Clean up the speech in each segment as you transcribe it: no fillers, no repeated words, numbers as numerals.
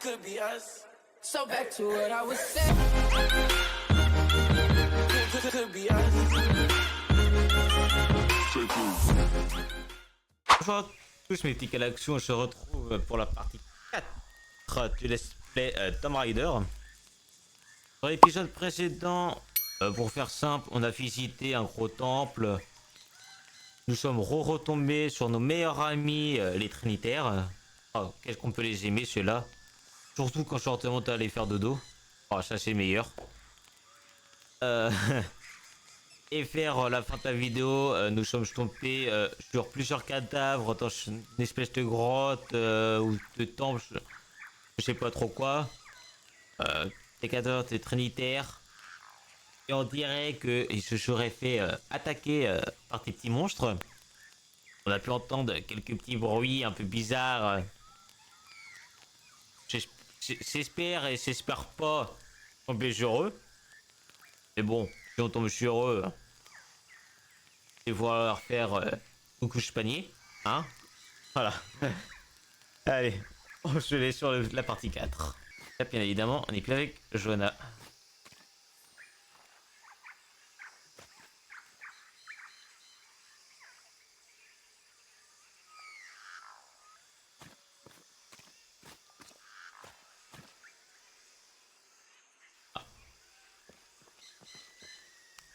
could be us. So back to what I was saying. Could be us. Bonjour à tous mes petits galaxies, on se retrouve pour la partie 4 du Let's Play Tomb Raider. Dans l'épisode précédent, pour faire simple, on a visité un gros temple. Nous sommes retombés sur nos meilleurs amis, les Trinitaires. Oh, qu'est-ce qu'on peut les aimer ceux-là. Surtout quand je suis remonté à aller faire dodo. Oh, ça c'est meilleur. Et faire la fin de la vidéo, nous sommes tombés sur plusieurs cadavres dans une espèce de grotte ou de temple, je sais pas trop quoi. Des cadavres de Trinitaires. Et on dirait qu'ils se seraient fait attaquer par des petits monstres. On a pu entendre quelques petits bruits un peu bizarres. J'espère et j'espère pas tomber sur eux. Mais bon, si on tombe sur eux, et voir faire coucou panier, hein. Voilà. Allez, on se laisse sur la partie 4. Là, bien évidemment, on est plus avec Johanna.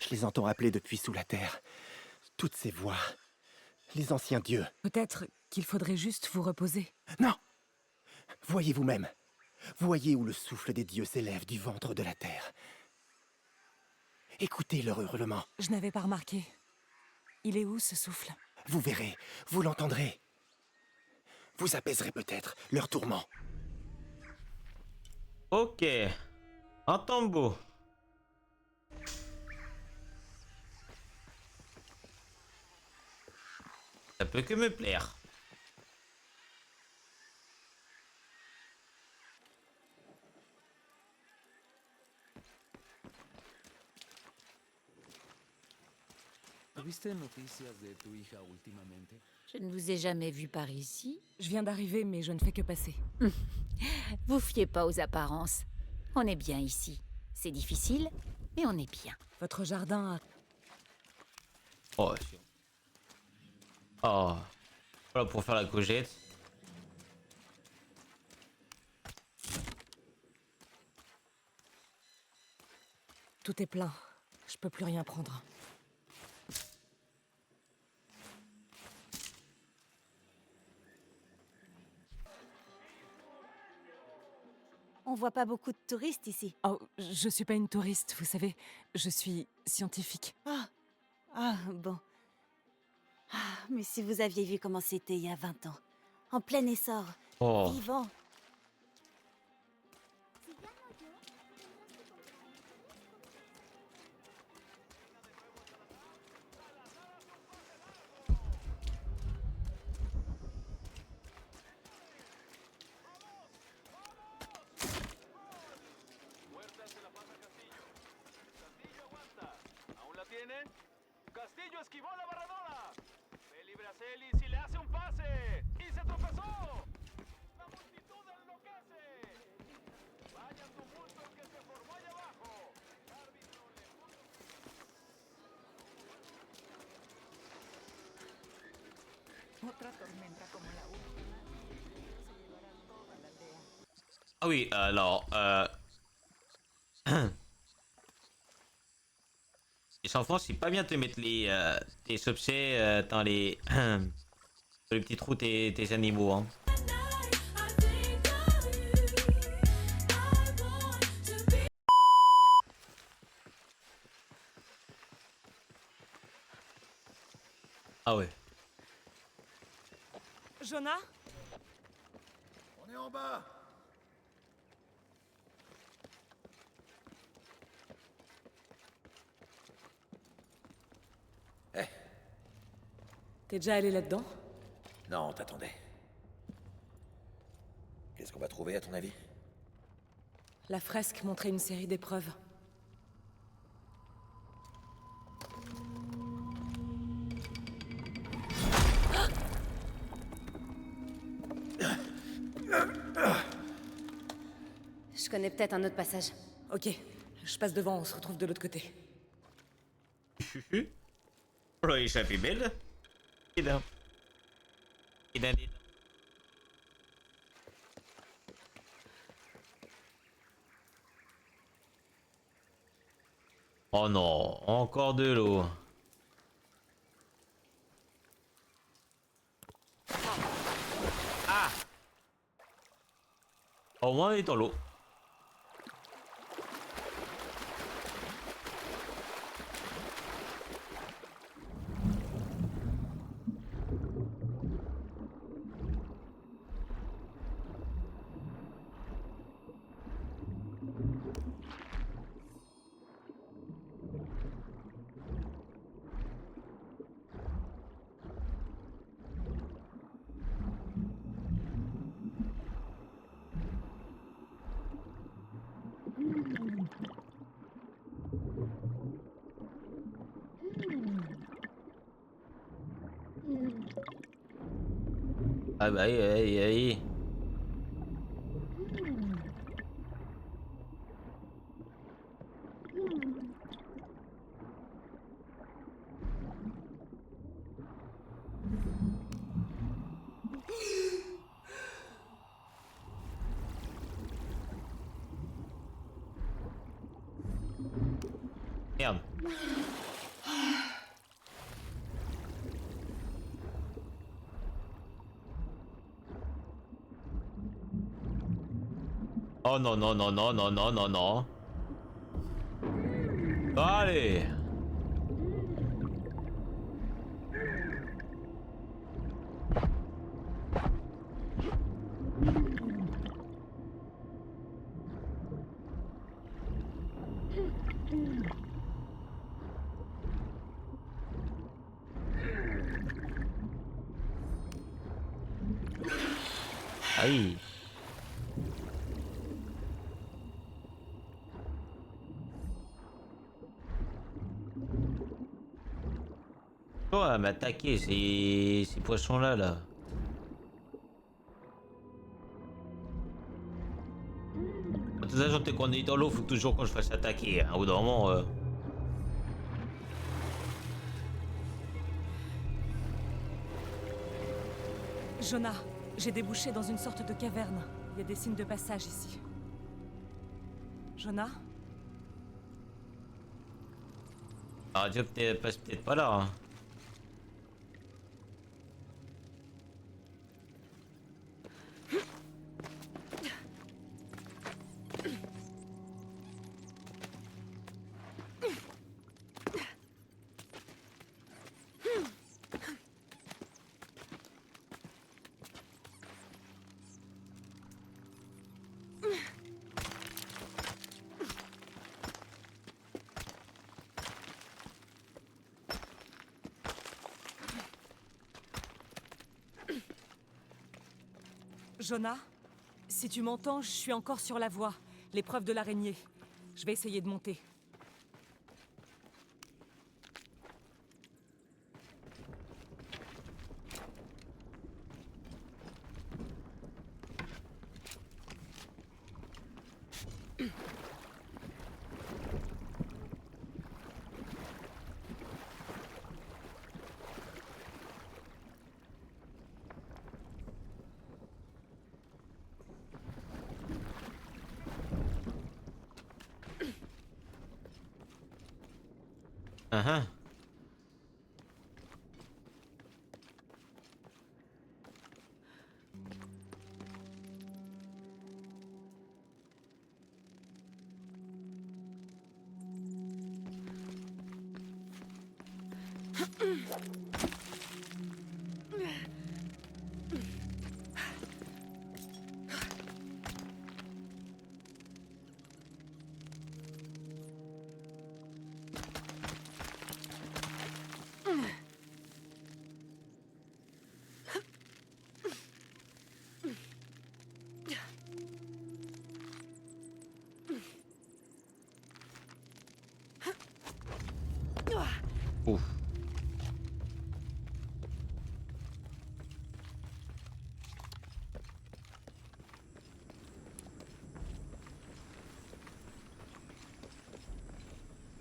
Je les entends appeler depuis sous la terre. Toutes ces voix. Les anciens dieux. Peut-être qu'il faudrait juste vous reposer. Non! Voyez vous-même. Voyez où le souffle des dieux s'élève du ventre de la terre. Écoutez leur hurlement. Je n'avais pas remarqué. Il est où ce souffle? Vous verrez, vous l'entendrez. Vous apaiserez peut-être leur tourment. Ok. Un tombeau. Ça peut que me plaire. ¿Tuviste noticias de tu hija últimamente? Je ne vous ai jamais vu par ici. Je viens d'arriver, mais je ne fais que passer. Vous fiez pas aux apparences. On est bien ici. C'est difficile, mais on est bien. Votre jardin a... Oh, oh. Voilà pour faire la cogette. Tout est plein. Je peux plus rien prendre. On voit pas beaucoup de touristes ici. Oh, je suis pas une touriste, vous savez. Je suis scientifique. Bon. Mais si vous aviez vu comment c'était il y a 20 ans. En plein essor. Oh. Vivant. Castillo esquivó la barradora. Feli Braceli si le hace un pase. Y se tropezó. La multitud enloquece. Vaya tumulto el que se formó allá abajo. El árbitro le puso... Otra tormenta como la última. Se llevará toda la aldea. Ah oui, alors, les enfants, c'est pas bien de te mettre tes objets dans dans les petits trous tes animaux, hein. Ah ouais. Jonah? On est en bas! T'es déjà allé là-dedans? Non, t'attendais. Qu'est-ce qu'on va trouver à ton avis? La fresque montrait une série d'épreuves. Je connais peut-être un autre passage. Ok, je passe devant, on se retrouve de l'autre côté. On l'a échappé belle. Et là. Et là. Oh non, encore de l'eau. Ah! Au moins, il est dans l'eau. Ah bah aïe aïe aïe. Merde. Oh non non non non non non non non. Allez. Aïe. Oh, elle m'a attaqué ces poissons-là, là. De toute façon, dès qu'on est dans l'eau, faut toujours qu'on se fasse attaquer. Hein. Au bout d'un moment... Jonah, j'ai débouché dans une sorte de caverne. Il y a des signes de passage ici. Jonah? Ah, Dieu passe peut-être pas là. Hein. Jonah? Si tu m'entends, je suis encore sur la voie. L'épreuve de l'araignée. Je vais essayer de monter. Uh-huh.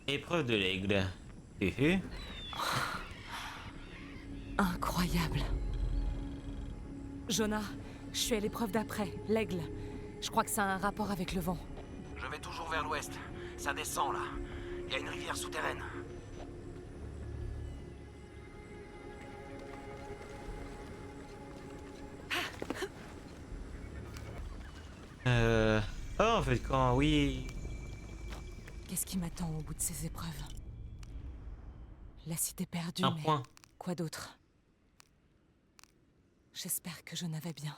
Épreuve de l'aigle. Uhu. Incroyable. Jonah, je suis à l'épreuve d'après, l'aigle. Je crois que ça a un rapport avec le vent. Je vais toujours vers l'ouest. Ça descend là. Il y a une rivière souterraine. Oh, en fait, quand oui. Qu'est-ce qui m'attend au bout de ces épreuves? La cité perdue, Un mais point. quoi d'autre? J'espère que je n'avais bien.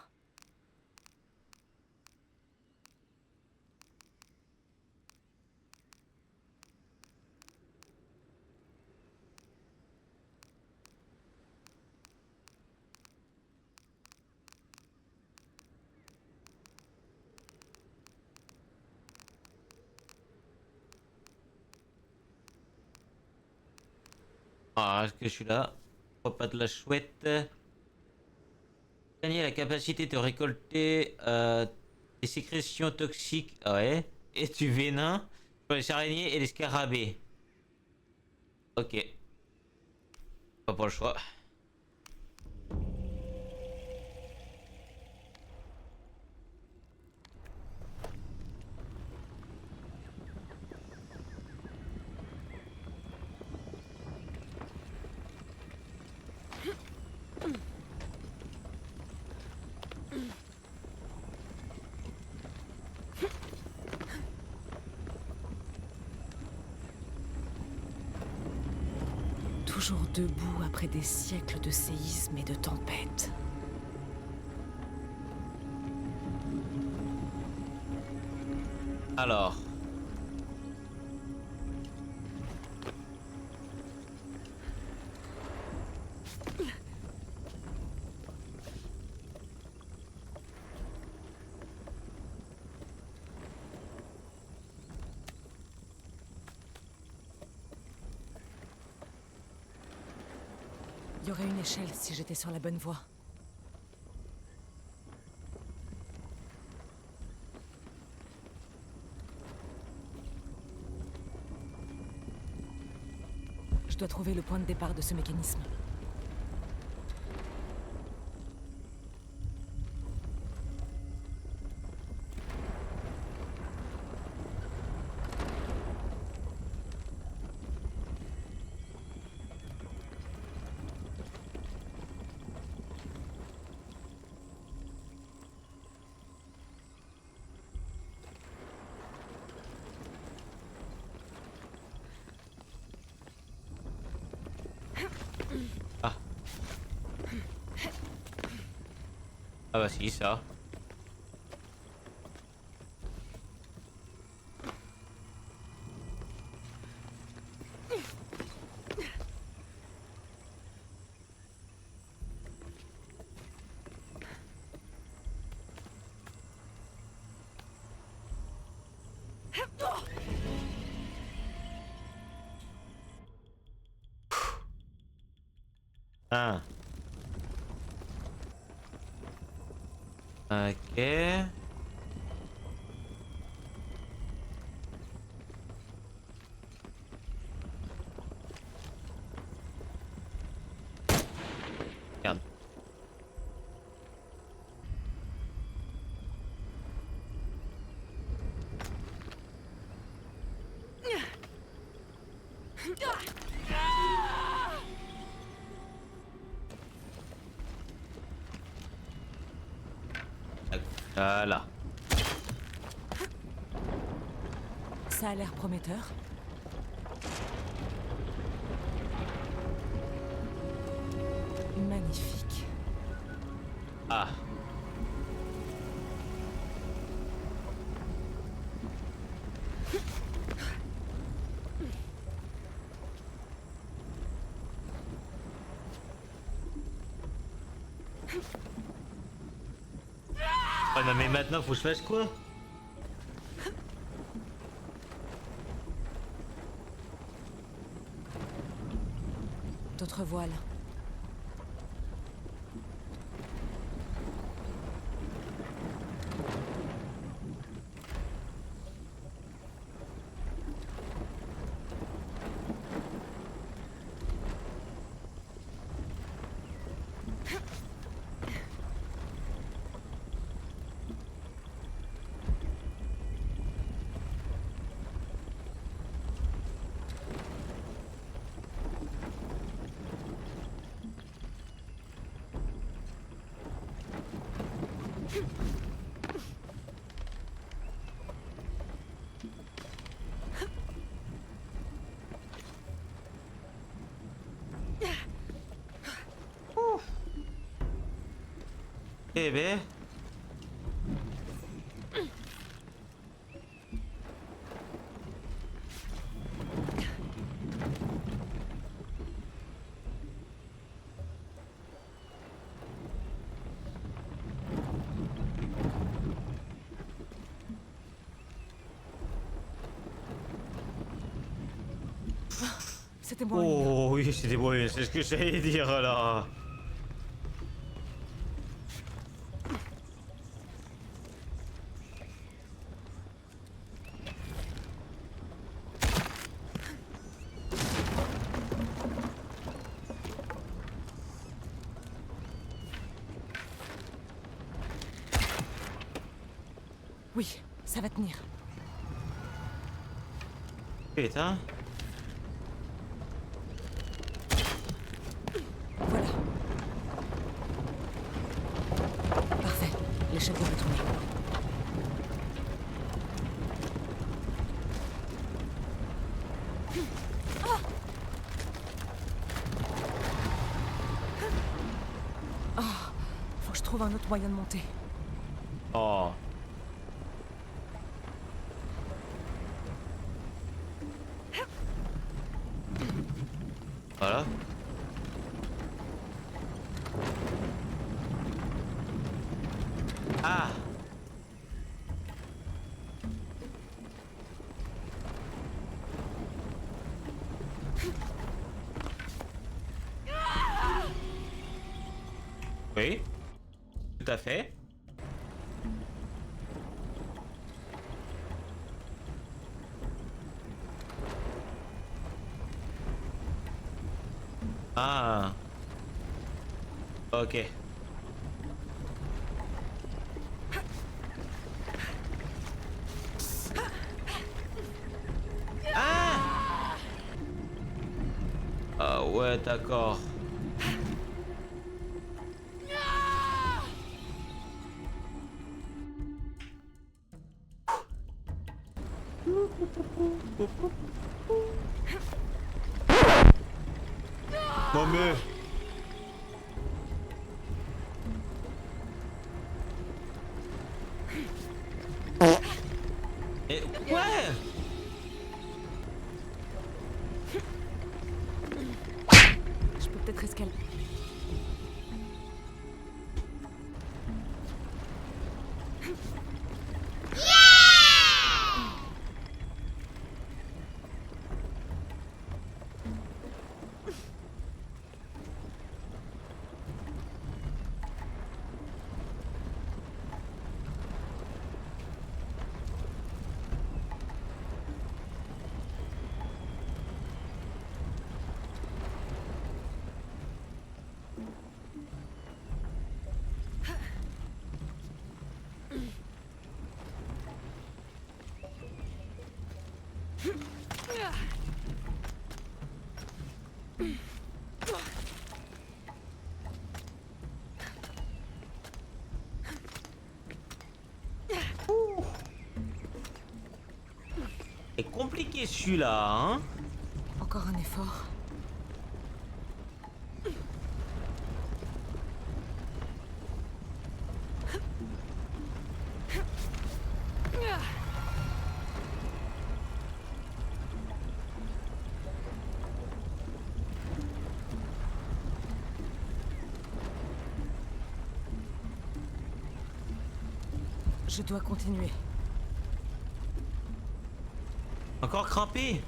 Ah, est-ce que je suis là? Pourquoi pas de la chouette? Gagner la capacité de récolter des sécrétions toxiques. Ah ouais. Et du venin pour les araignées et les scarabées. Ok. Pas le choix. Toujours debout après des siècles de séismes et de tempêtes. Alors. Il y aurait une échelle si j'étais sur la bonne voie. Je dois trouver le point de départ de ce mécanisme. Ah bah si, ça. Ah. Ok. Merde. Voilà. Ça a l'air prometteur. Magnifique. Ah. Oh non mais maintenant faut que je fasse quoi? D'autres voiles. Eh ben. C'était moi. Oh oui, c'était bon, c'est ce que j'allais dire là. Oui, ça va tenir. Putain. Voilà. Parfait. L'échelle devrait tourner. Ah, faut que je trouve un autre moyen de monter. Oh. Voilà. Ah. Oui. Tout à fait. Ah. Ok. Ah. Ah ouais, d'accord. Non mais... Et ouais. Je peux peut-être escalader. C'est compliqué celui-là, hein. Encore un effort. Je dois continuer. Encore crampé.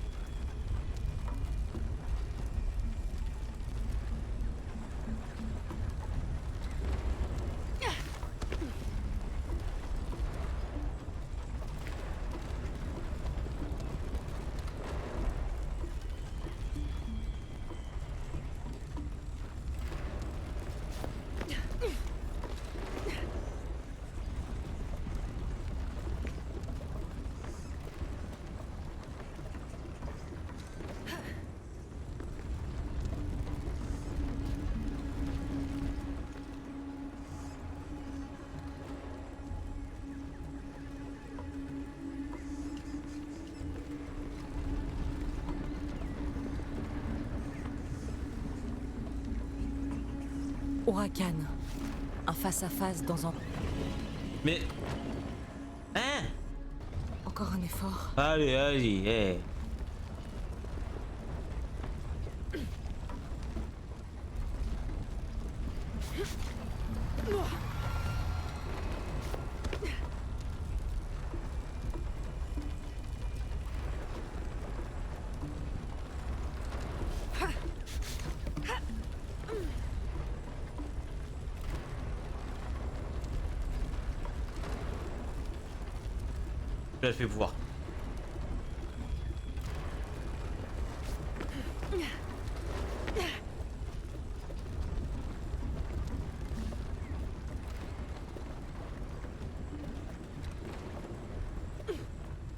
Huracan. Un face-à-face dans un... Mais... Hein? Encore un effort. Allez, allez, eh. Je la fais pouvoir.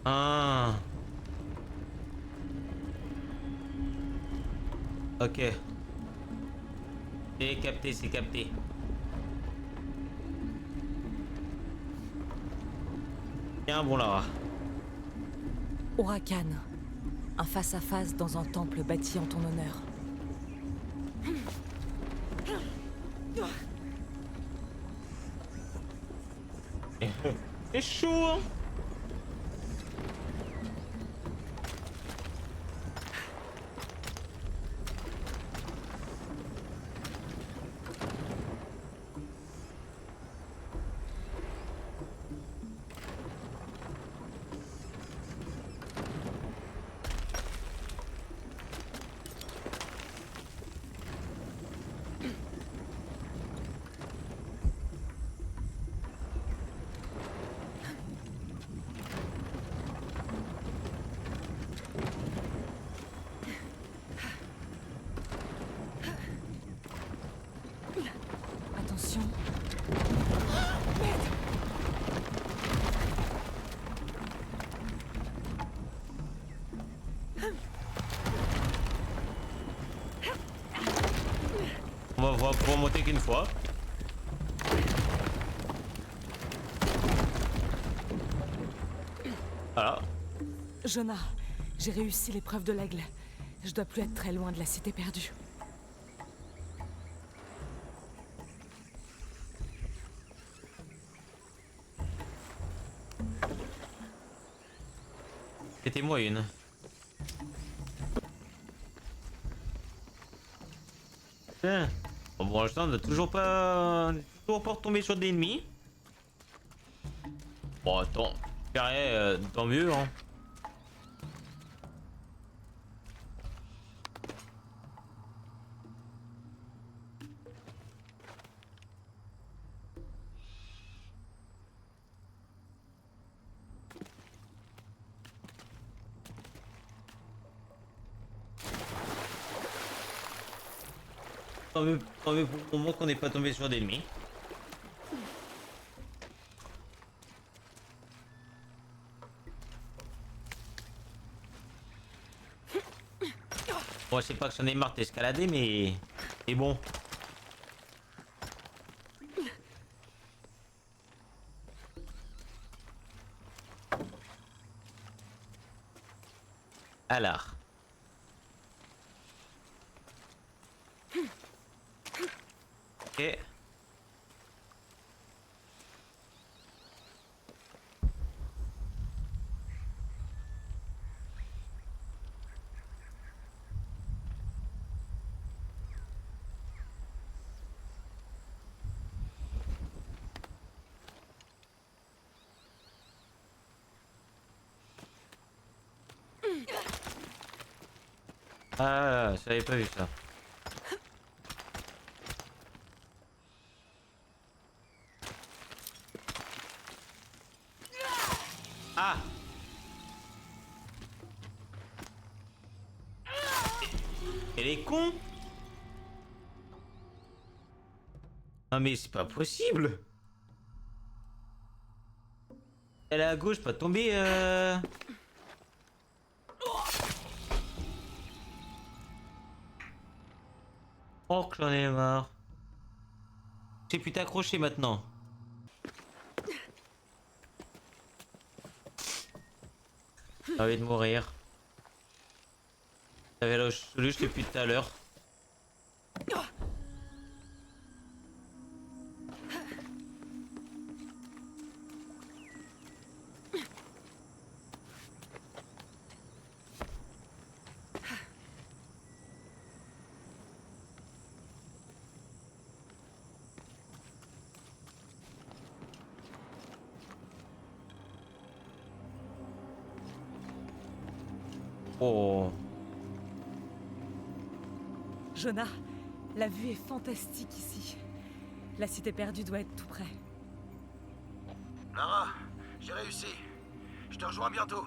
Ah. Ok. C'est capté, c'est capté. Bien bon Lara. Huracan. Un face-à-face dans un temple bâti en ton honneur. C'est chaud hein. Attention. On va pouvoir monter qu'une fois. Voilà. Jonah, j'ai réussi l'épreuve de l'aigle. Je dois plus être très loin de la cité perdue. Mettez-moi une. Putain. Bon, pour l'instant, on n'a toujours pas retombé sur des ennemis. Bon, attends. Carré, tant mieux, hein. Tant mieux pour le moment qu'on n'est pas tombé sur d'ennemis. Bon, je sais pas que j'en ai marre d'escalader, mais... Et bon. Alors. Ok. Ah, j'avais pas vu ça. Ah! Elle est con! Non mais c'est pas possible! Elle est à gauche, pas tomber Oh que j'en ai marre. J'ai pu t'accrocher maintenant. J'ai envie de mourir. J'avais la solution depuis tout à l'heure. Oh. Jonah, la vue est fantastique ici. La cité perdue doit être tout près. Lara, j'ai réussi. Je te rejoins bientôt.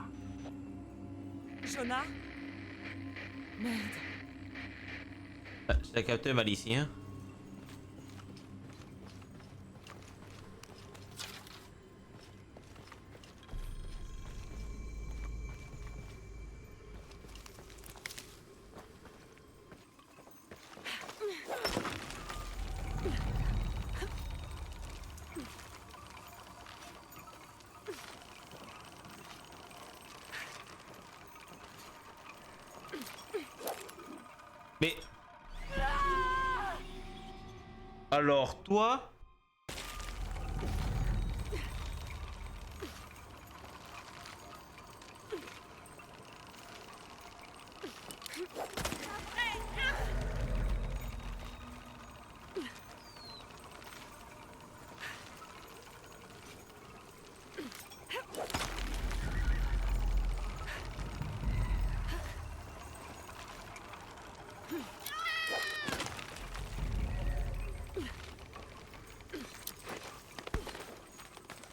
Jonah? Merde. Ah, j'ai capté mal ici, hein. Mais... Alors toi...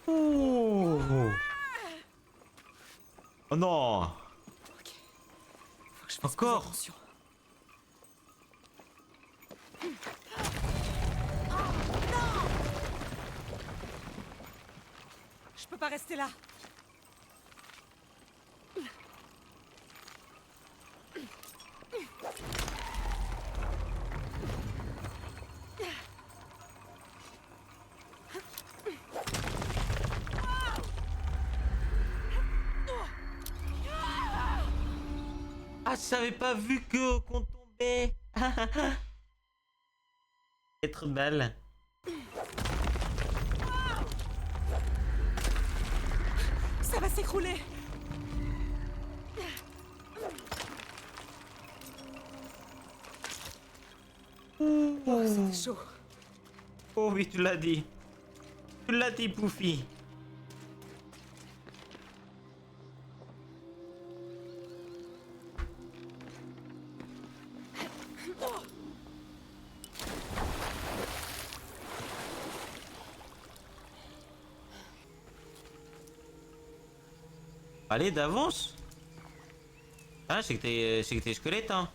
Oh, oh non. Ok. Faut que je fasse Encore? plus attention. Je peux pas rester là. Ah, je savais pas vu que qu'on tombait. Être belle. Ça va s'écrouler. Oh, c'était chaud. Oh oui, tu l'as dit. Tu l'as dit, Poufy. Allez, d'avance. Ah, c'est que t'es squelette, hein.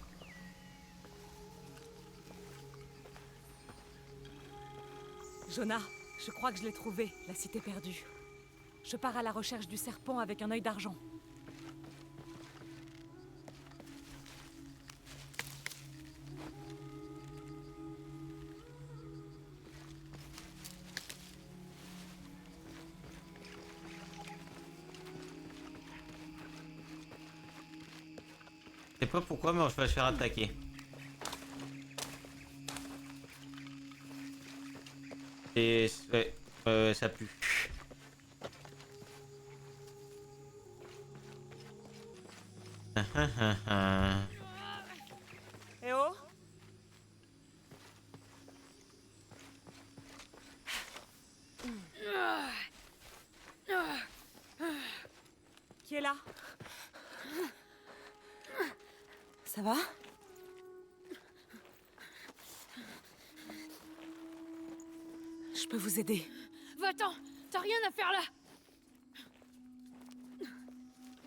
Jonah, je crois que je l'ai trouvé, la cité perdue. Je pars à la recherche du serpent avec un œil d'argent. Je sais pas pourquoi, mais je vais se faire attaquer. Et ouais, ça pue. Eh oh! Qui est là? Ça va? Je peux vous aider. Va-t'en! T'as rien à faire là!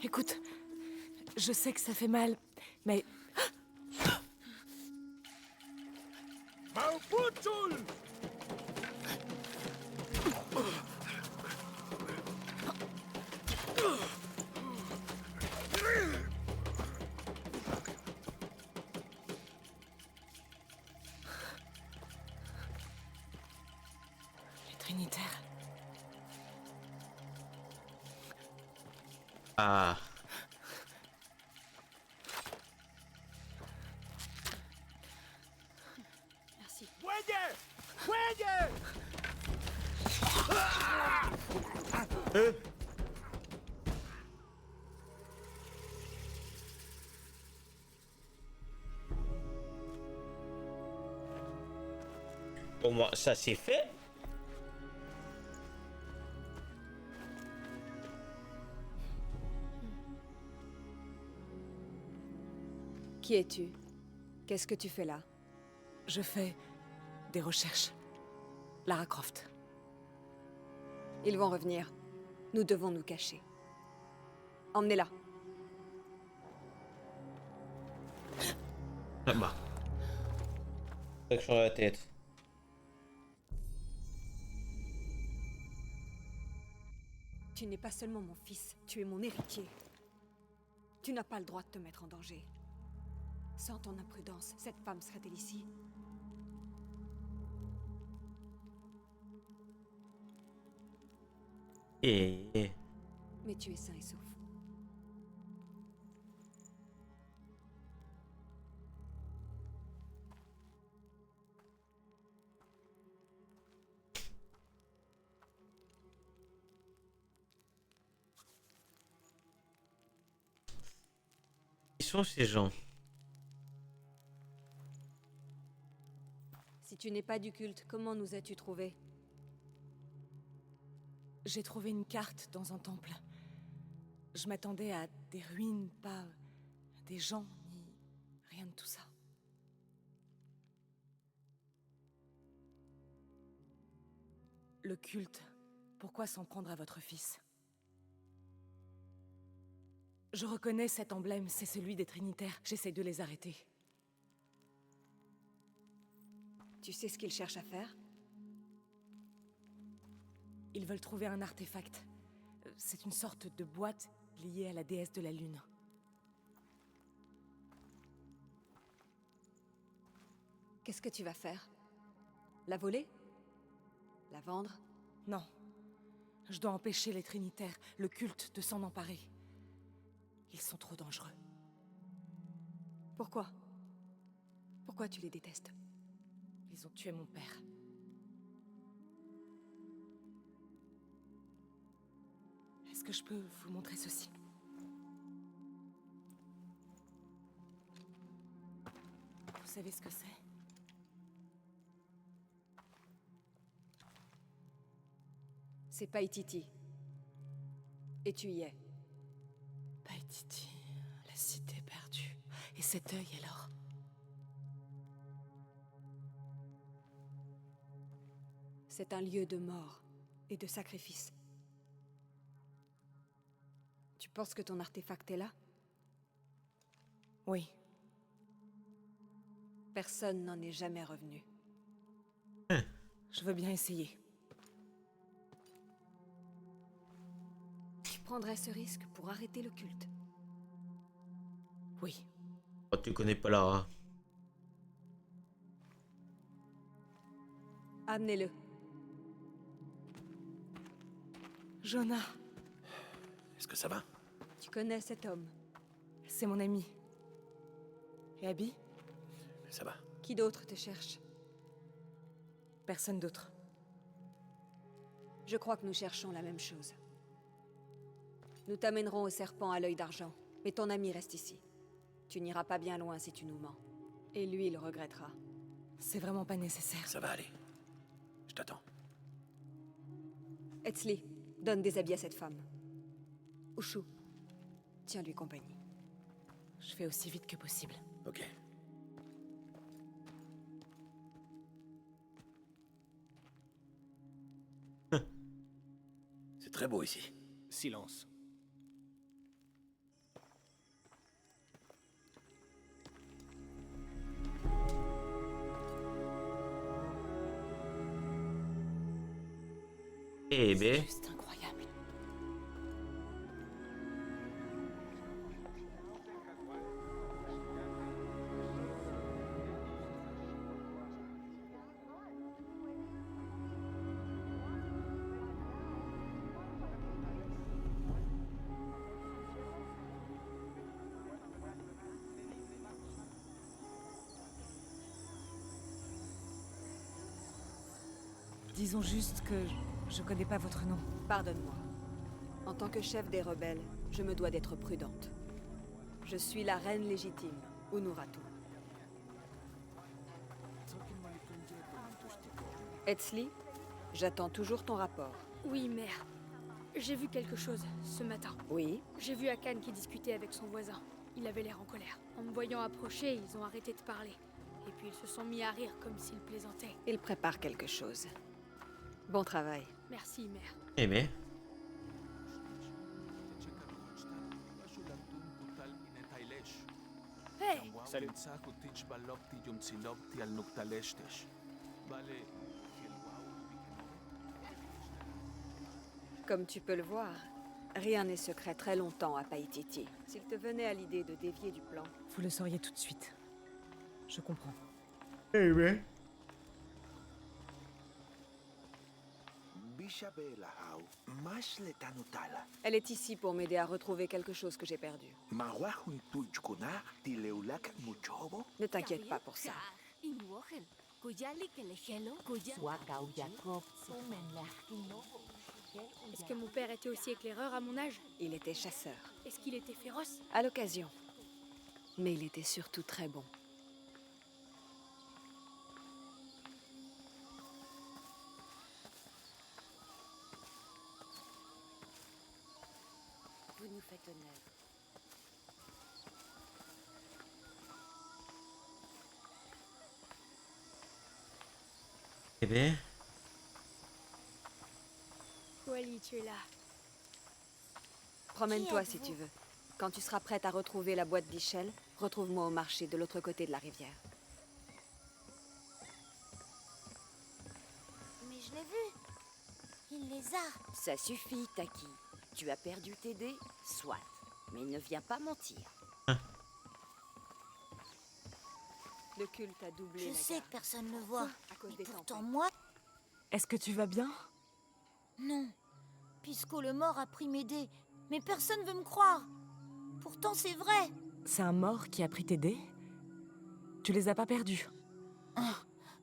Écoute, je sais que ça fait mal, mais... Les Trinitaires. Ah. Merci. Au moins, ça c'est fait. Qui es-tu? Qu'est-ce que tu fais là? Je fais des recherches. Lara Croft. Ils vont revenir. Nous devons nous cacher. Emmenez-la. Ah bah. Tac sur la tête. Tu n'es pas seulement mon fils, tu es mon héritier. Tu n'as pas le droit de te mettre en danger. Sans ton imprudence, cette femme serait-elle ici? Et... Mais tu es sain et sauf. Qui sont ces gens? Si tu n'es pas du culte, comment nous as-tu trouvés? J'ai trouvé une carte dans un temple. Je m'attendais à des ruines, pas des gens, ni rien de tout ça. Le culte, pourquoi s'en prendre à votre fils? Je reconnais cet emblème, c'est celui des Trinitaires. J'essaie de les arrêter. Tu sais ce qu'ils cherchent à faire? Ils veulent trouver un artefact. C'est une sorte de boîte liée à la déesse de la Lune. Qu'est-ce que tu vas faire? La voler? La vendre? Non. Je dois empêcher les Trinitaires, le culte, de s'en emparer. Ils sont trop dangereux. Pourquoi? Pourquoi tu les détestes? Ils ont tué mon père. Est-ce que je peux vous montrer ceci? Vous savez ce que c'est? C'est Paititi. Et tu y es. Paititi, la cité perdue. Et cet œil alors? C'est un lieu de mort et de sacrifice. Tu penses que ton artefact est là? Oui. Personne n'en est jamais revenu. Je veux bien essayer. Tu prendrais ce risque pour arrêter le culte? Oui. Oh, tu connais pas Lara. Amenez-le. Jonah, Est-ce que ça va? Tu connais cet homme? c'est mon ami. Et Abby? Ça va. Qui d'autre te cherche? Personne d'autre. Je crois que nous cherchons la même chose. Nous t'amènerons au serpent à l'œil d'argent, mais ton ami reste ici. Tu n'iras pas bien loin si tu nous mens. Et lui, il regrettera. C'est vraiment pas nécessaire. Ça va aller. Je t'attends. Etzli, donne des habits à cette femme. Ushu, tiens-lui compagnie. Je fais aussi vite que possible. Ok. C'est très beau ici. Silence. Eh C'est ben, juste incroyable. Disons juste que je connais pas votre nom. Pardonne-moi. En tant que chef des rebelles, je me dois d'être prudente. Je suis la reine légitime, Unuratu. Etzli, j'attends toujours ton rapport. Oui, mère. J'ai vu quelque chose ce matin. Oui, J'ai vu Akan qui discutait avec son voisin. Il avait l'air en colère. En me voyant approcher, ils ont arrêté de parler. Et puis ils se sont mis à rire comme s'ils plaisantaient. Il prépare quelque chose. Bon travail. Merci, mère. Eh ben. Hey! Salut. Comme tu peux le voir, rien n'est secret très longtemps à Paititi. S'il te venait à l'idée de dévier du plan, Vous le sauriez tout de suite. Je comprends. Eh ben. elle est ici pour m'aider à retrouver quelque chose que j'ai perdu. Ne t'inquiète pas pour ça. Est-ce que mon père était aussi éclaireur à mon âge? Il était chasseur, Est-ce qu'il était féroce? à l'occasion. Mais il était surtout très bon. Vous nous faites honneur. Eh ben. Wally, tu es là. Promène-toi si tu veux. Quand tu seras prête à retrouver la boîte d'Ichel, retrouve-moi au marché de l'autre côté de la rivière. Mais je l'ai vu. Il les a. Ça suffit, Taki. Tu as perdu tes dés, soit. Mais ne viens pas mentir. Le culte a doublé Je la sais garde. que personne ne voit. À cause Mais des pourtant, tempêtes. moi, Est-ce que tu vas bien? non. Pisco le mort a pris mes dés. Mais personne veut me croire. Pourtant, c'est vrai. C'est un mort qui a pris tes dés? Tu les as pas perdus.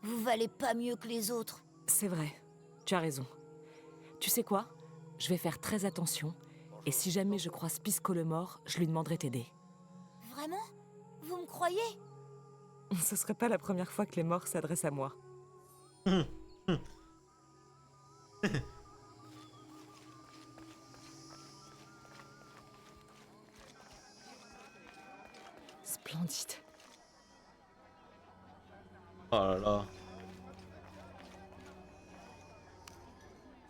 Vous valez pas mieux que les autres. C'est vrai. Tu as raison. Tu sais quoi? Je vais faire très attention. Et si jamais je croise Pisco le mort, je lui demanderai tes dés. Vraiment? Vous me croyez? Ce serait pas la première fois que les morts s'adressent à moi. Splendide. Oh là là.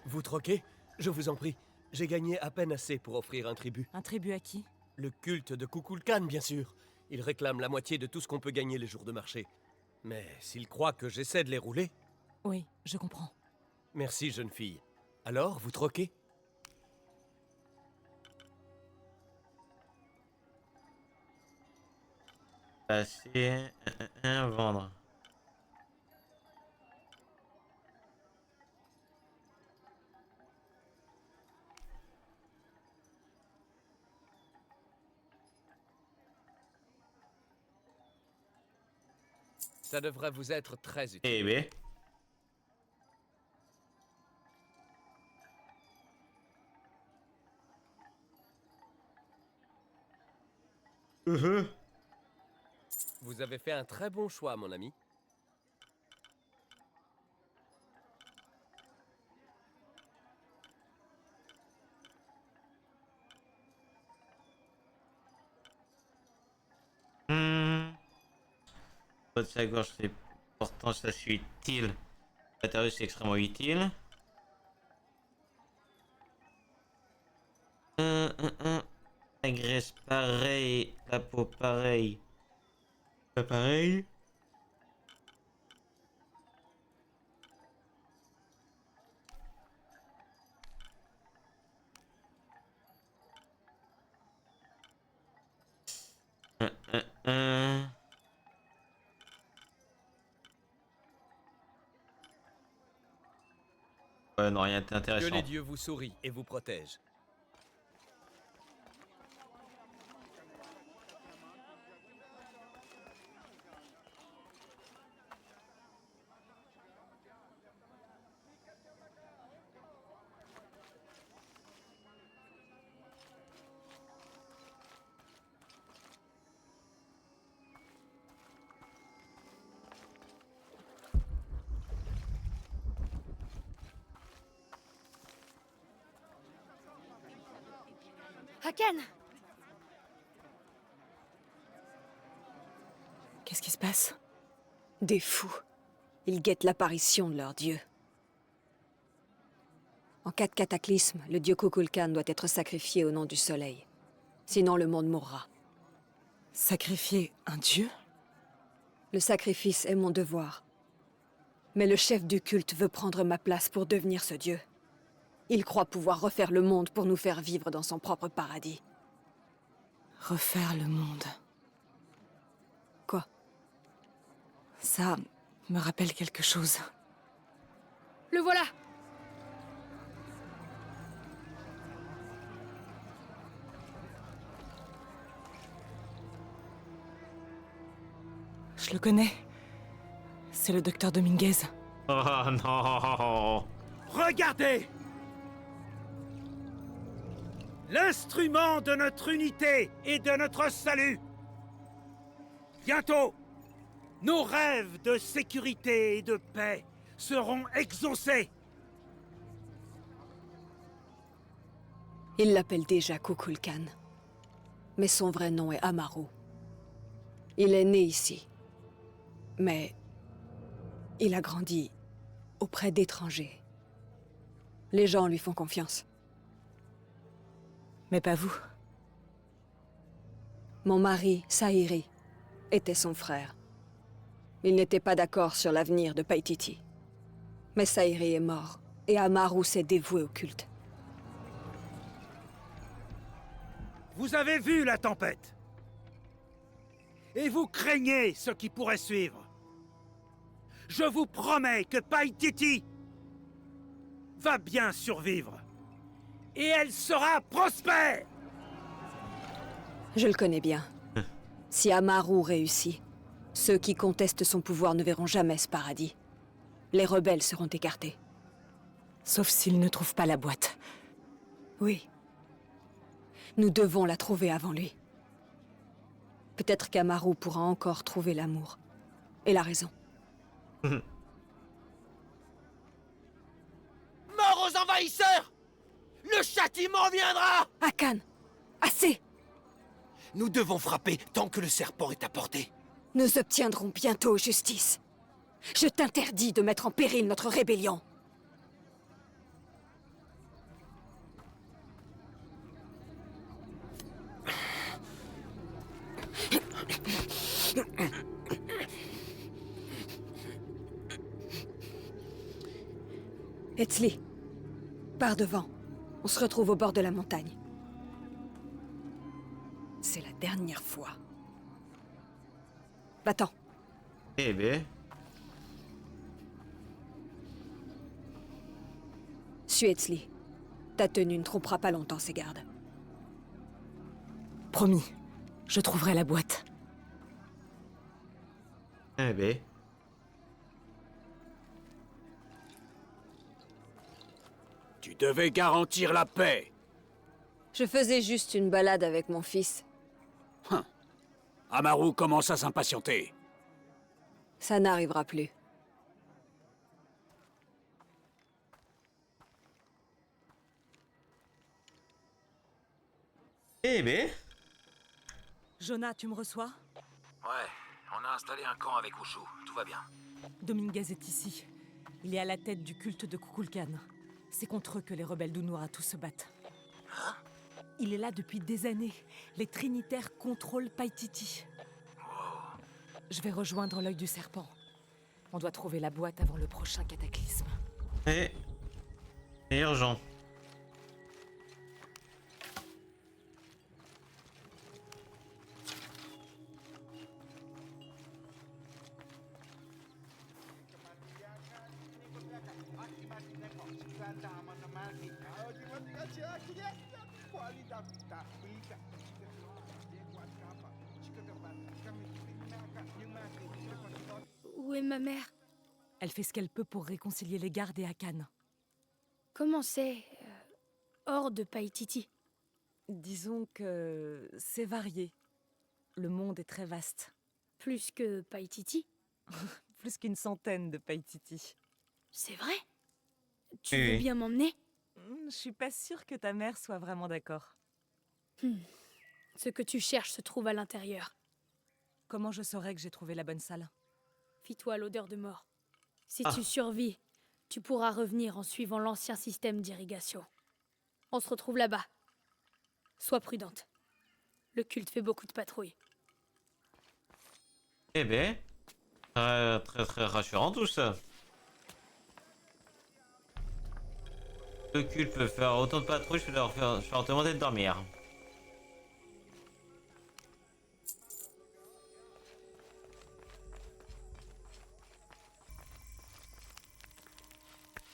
Vous troquez? Je vous en prie. J'ai gagné à peine assez pour offrir un tribut. Un tribut à qui? Le culte de Kukulkan, bien sûr. Il réclame la moitié de tout ce qu'on peut gagner les jours de marché. Mais s'il croit que j'essaie de les rouler... Oui, je comprends. Merci, jeune fille. Alors, vous troquez? Passer. Vendre. Ça devrait vous être très utile. Eh ben. Vous avez fait un très bon choix, mon ami. De sa gorge, c'est pourtant ça c'est utile. Matériau c'est extrêmement utile. La graisse pareil, la peau pareil. Pas pareil. Ouais, non, rien Que d'intéressant. les dieux vous sourient et vous protègent. Haken! Qu'est-ce qui se passe? Des fous. Ils guettent l'apparition de leur dieu. En cas de cataclysme, le dieu Kukulkan doit être sacrifié au nom du soleil. Sinon le monde mourra. Sacrifier un dieu? Le sacrifice est mon devoir. Mais le chef du culte veut prendre ma place pour devenir ce dieu. Il croit pouvoir refaire le monde pour nous faire vivre dans son propre paradis. Refaire le monde. Quoi? Ça me rappelle quelque chose. Le voilà! Je le connais. C'est le docteur Dominguez. Oh non. Regardez! L'instrument de notre unité et de notre salut! Bientôt, nos rêves de sécurité et de paix seront exaucés! Il l'appelle déjà Kukulkan. Mais son vrai nom est Amaru. Il est né ici. Mais il a grandi auprès d'étrangers. Les gens lui font confiance. Mais pas vous. Mon mari, Saïri, était son frère. Ils n'étaient pas d'accord sur l'avenir de Paititi. Mais Saïri est mort, et Amaru s'est dévoué au culte. Vous avez vu la tempête. Et vous craignez ce qui pourrait suivre. Je vous promets que Paititi va bien survivre. Et elle sera prospère! Je le connais bien. Si Amaru réussit, ceux qui contestent son pouvoir ne verront jamais ce paradis. Les rebelles seront écartés. Sauf s'ils ne trouvent pas la boîte. Oui. Nous devons la trouver avant lui. Peut-être qu'Amaru pourra encore trouver l'amour. Et la raison. Mort aux envahisseurs! Le châtiment viendra! Akan! Assez! Nous devons frapper tant que le serpent est à portée. Nous obtiendrons bientôt justice. Je t'interdis de mettre en péril notre rébellion. Etzli, pars devant. On se retrouve au bord de la montagne. C'est la dernière fois. Va-t'en. Eh ben. Suis Etzli. Ta tenue ne trompera pas longtemps ses gardes. Promis, je trouverai la boîte. Eh ben. Tu devais garantir la paix. Je faisais juste une balade avec mon fils. Amaru commence à s'impatienter. Ça n'arrivera plus. Eh ben. Jonah, tu me reçois? Ouais, on a installé un camp avec Ushu. Tout va bien. Dominguez est ici. Il est à la tête du culte de Kukulkan. C'est contre eux que les rebelles d'Unuratu se battent. Hein? Il est là depuis des années. Les Trinitaires contrôlent Paititi. Je vais rejoindre l'œil du serpent. On doit trouver la boîte avant le prochain cataclysme. Et. C'est urgent. Où est ma mère? Elle fait ce qu'elle peut pour réconcilier les gardes et Akan. Comment c'est hors de Paititi? Disons que c'est varié. Le monde est très vaste. Plus que Paititi? Plus qu'une centaine de Paititi. C'est vrai? Tu Oui, veux oui. bien m'emmener? Je suis pas sûre que ta mère soit vraiment d'accord. Ce que tu cherches se trouve à l'intérieur. Comment je saurais que j'ai trouvé la bonne salle? Fie-toi à l'odeur de mort. Si Ah. tu survis, tu pourras revenir en suivant l'ancien système d'irrigation. On se retrouve là-bas. Sois prudente. Le culte fait beaucoup de patrouilles. Eh ben, très rassurant tout ça. Le culte peut faire autant de patrouilles, je vais leur demander de dormir.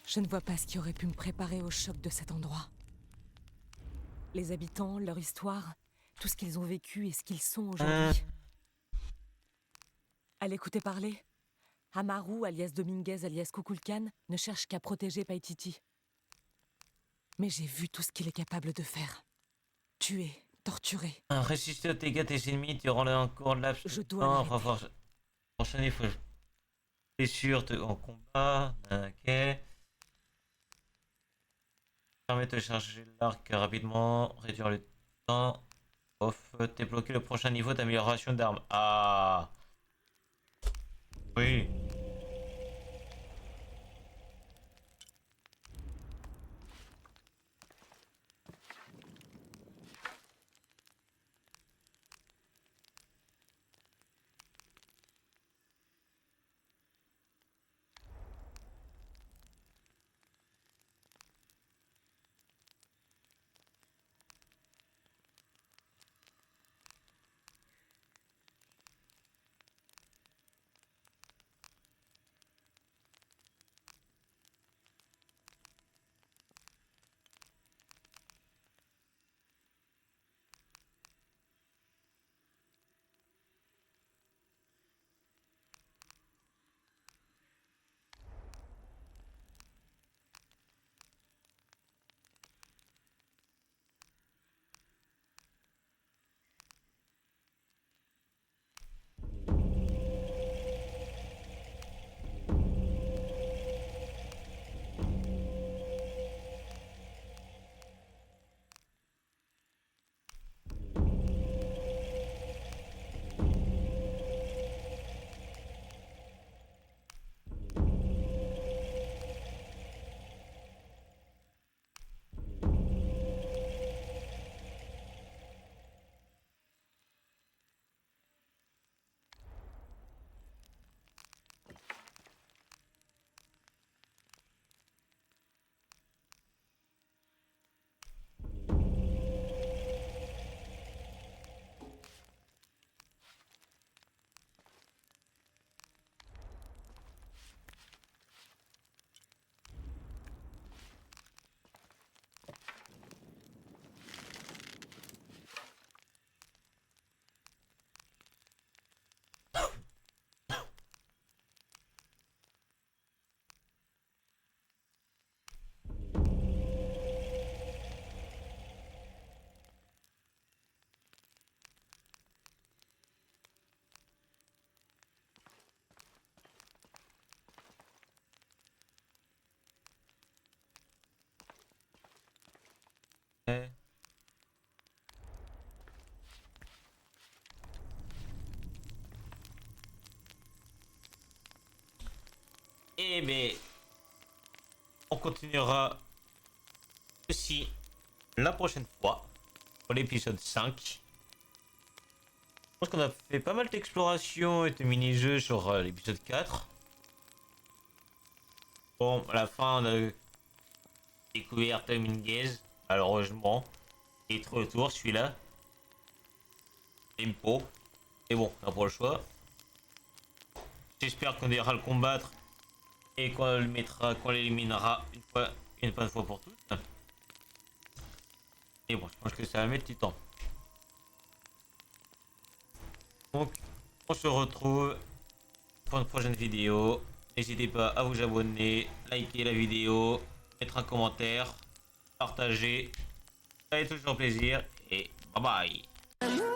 Je ne vois pas ce qui aurait pu me préparer au choc de cet endroit. Les habitants, leur histoire, tout ce qu'ils ont vécu et ce qu'ils sont aujourd'hui. À l'écouter parler, Amaru, alias Dominguez, alias Kukulkan, ne cherche qu'à protéger Paititi. Mais j'ai vu tout ce qu'il est capable de faire. Tuer, torturer. Résister aux dégâts des ennemis durant le cours de laps. Je dois l'arrêter. Prochain il faut... T'es sûr en combat. Ok. Permet de charger l'arc rapidement, réduire le temps. Off, débloquer le prochain niveau d'amélioration d'armes. Ah. Oui. Eh ben, on continuera aussi la prochaine fois pour l'épisode 5. Je pense qu'on a fait pas mal d'exploration et de mini-jeux sur l'épisode 4. Bon, à la fin, on a découvert Dominguez, malheureusement. Il est de retour, celui-là. Tempo. Et bon, on n'a pas le choix. J'espère qu'on ira le combattre et qu'on le mettra, qu'on l'éliminera une bonne fois pour toutes. Et bon, je pense que ça va mettre du temps. Donc, on se retrouve pour une prochaine vidéo. N'hésitez pas à vous abonner, liker la vidéo, mettre un commentaire, partager. Ça fait toujours plaisir et bye bye.